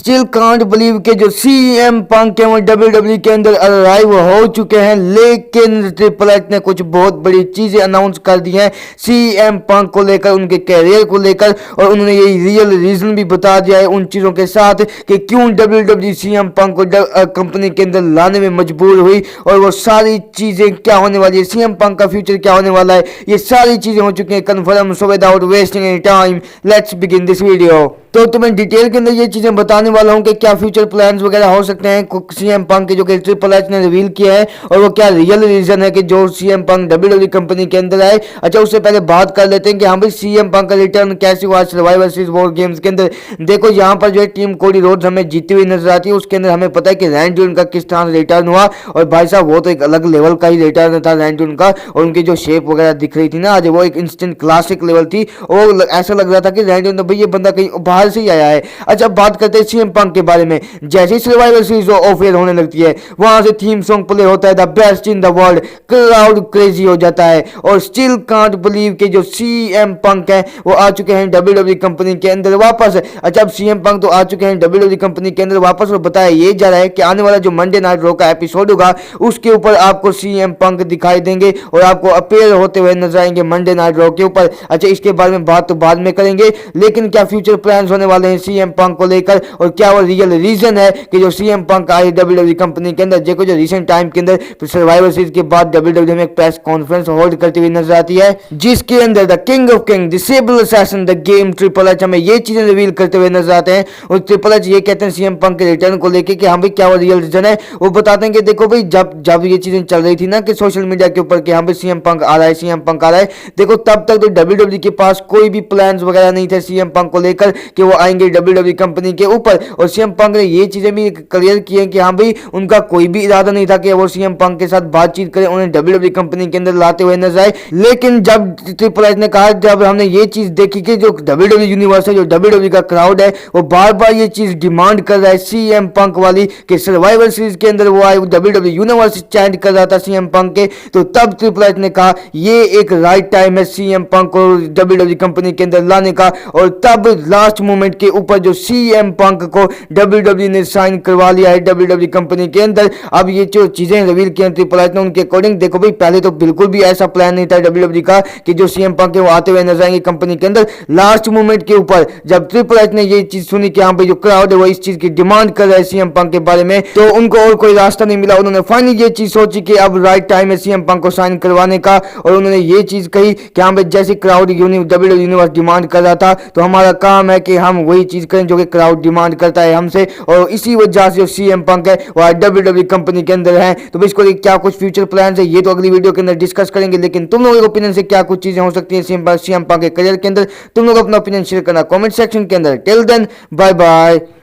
Still can't believe के जो CM Punk है वो डब्ल्यूडब्ल्यूई के अंदर अराइव हो चुके हैं, लेकिन ट्रिपल एच ने कुछ बहुत बड़ी चीजें अनाउंस कर दी हैं सीएम पंक को लेकर, उनके कैरियर को लेकर, और उन्होंने ये रियल रीजन भी बता दिया है उन चीजों के साथ कि क्यों डब्ल्यूडब्ल्यूई सीएम पंक को कंपनी के अंदर लाने में मजबूर हुई, और वो सारी चीजें क्या होने वाली है, सीएम पंक का फ्यूचर क्या होने वाला है, ये सारी चीजें हो चुकी हैं confirm. So without wasting any time let's begin this video. तो तुम्हें डिटेल के अंदर ये चीजें बताने वाला हूं कि क्या फ्यूचर प्लान्स वगैरह हो सकते हैं सीएम पंक के, जो कि ट्रिपल एच ने रिवील किया है, और वो क्या रियल रीजन है कि जो सीएम पंक डब्ल्यूडब्ल्यूई कंपनी के अंदर आए। अच्छा, उससे पहले बात कर लेते हैं कि हाँ भाई सीएम पंक का रिटर्न कैसे हुआ सर्वाइवर सीरीज वॉर गेम्स के अंदर। देखो यहाँ पर जो है टीम कोडी रोड्स हमें जीती हुई नजर आती है, उसके अंदर हमें पता है कि रैंडी उनका किस तरह से रिटर्न हुआ, और भाई साहब वो तो एक अलग लेवल का ही रिटर्न था रैंडी उनका, और उनकी जो शेप वगैरह दिख रही थी ना आज, वो एक इंस्टेंट क्लासिक लेवल थी, और ऐसा लग रहा था कि रैंडी भाई ये बंदा कहीं बाहर से ही आया है। अच्छा, बात करते हैं सीएम पंक के बारे में। जैसे ही सर्वाइवल सीरीज ऑफ एयर होने लगती है, वहां से थीम सॉन्ग प्ले होता है the best in the world, crowd crazy हो जाता है, और स्टिल कांट बिलीव के जो सीएम पंक है वो आ चुके हैं डब्ल्यूडब्ल्यूई कंपनी के अंदर वापस। अच्छा, अब सीएम पंक तो आ चुके हैं डब्ल्यूडब्ल्यूई कंपनी के अंदर वापस, और बताया ये जा रहा है कि आने वाला जो मंडे नाइट रॉ का एपिसोड होगा उसके ऊपर आपको सीएम पंक दिखाई देंगे, और आपको अपेयर होते हुए नजर आएंगे मंडे नाइट रॉ के ऊपर। अच्छा, इसके बारे में बात तो बाद में करेंगे, लेकिन क्या फ्यूचर प्लान्स होने वाले हैं सीएम पंक को लेकर, और क्या वो रियल रीजन है कि जो सीएम पंक आई डब्ल्यूडब्ल्यूई कंपनी के अंदर। देखो, जो रिसेंट टाइम के अंदर सर्वाइवर सीरीज के बाद डब्ल्यूडब्ल्यूई में एक प्रेस कॉन्फ्रेंस होल्ड करती हुई नजर आती है, जिसके अंदर the king of king disable assassin the game triple H हमें ये चीजें रिवील करते हुए नजर आते हैं, और ट्रिपल एच ये कहते हैं सीएम पंक के रिटर्न को लेकर कि हाँ भाई क्या वो रियल रीजन है। वो बताते हैं कि देखो भाई, जब ये चीजें चल रही थी ना कि सोशल मीडिया के ऊपर कि हाँ भाई सीएम पंक आ रहा है, सीएम पंक आ रहा है, देखो तब तक तो डब्ल्यूडब्ल्यूई के पास कोई भी प्लान्स वगैरह नहीं थे सीएम पंक को लेकर कि वो आएंगे डब्ल्यूडब्ल्यूई कंपनी के ऊपर, और सीएम पंक ने ये चीजें भी क्लियर की हैं कि हाँ भाई उनका कोई भी इरादा नहीं था कि वो सीएम पंक के साथ बातचीत करें, उन्हें डब्ल्यूडब्ल्यूई कंपनी के अंदर लाते हुए नजर आए। लेकिन जब ट्रिपल एच ने कहा, जब हमने ये चीज देखी कि जो डब्ल्यूडब्ल्यूई यूनिवर्स है, जो डब्ल्यूडब्ल्यूई का क्राउड है, वो बार बार ये चीज डिमांड कर रहा है सीएम पंक वाली कि सर्वाइवल सीरीज के अंदर वो आए, डब्ल्यूडब्ल्यूई यूनिवर्स चैंट कर रहा था सीएम पंक के, तो तब ट्रिपल एच ने कहा ये एक राइट टाइम है सीएम पंक को डब्ल्यूडब्ल्यूई कंपनी के अंदर लाने का, और तब लास्ट मोमेंट के ऊपर जो सीएम पंक को डब्ल्यूडब्ल्यूई ने साइन करवा लिया है डब्ल्यूडब्ल्यूई कंपनी के अंदर। अब ये जो चीजें रिवील की ट्रिपल एच ने उनके अकॉर्डिंग, देखो भाई पहले तो बिल्कुल भी ऐसा प्लान नहीं था डब्ल्यूडब्ल्यूई का कि जो सीएम पंक है वो आते हुए नजर आएंगे कंपनी के अंदर। लास्ट मोमेंट के ऊपर जब ट्रिपल एच ने ये चीज सुनी कि हाँ भाई जो क्राउड है वो इस चीज की डिमांड कर रहा है सीएम पंक के बारे में, तो उनको और कोई रास्ता नहीं मिला, उन्होंने फाइनली ये चीज सोची कि अब राइट टाइम है सीएम पंक को साइन करवाने का, और उन्होंने ये चीज कही कि हाँ भाई जैसे क्राउड डब्ल्यूडब्ल्यूई यूनिवर्स डिमांड कर रहा था, तो हमारा काम है कि हम वही चीज करें जो कि क्राउड डिमांड करता है हमसे, और इसी वजह से जो सीएम पंक है वो डब्ल्यूडब्ल्यूई कंपनी के अंदर है। तो इसको क्या कुछ फ्यूचर प्लान है ये तो अगली वीडियो के अंदर डिस्कस करेंगे, लेकिन तुम लोगों के ओपिनियन से क्या कुछ चीजें हो सकती है सीएम पंक के करियर के अंदर, तुम लोग अपना ओपिनियन शेयर करना कमेंट सेक्शन के अंदर। Till then bye bye.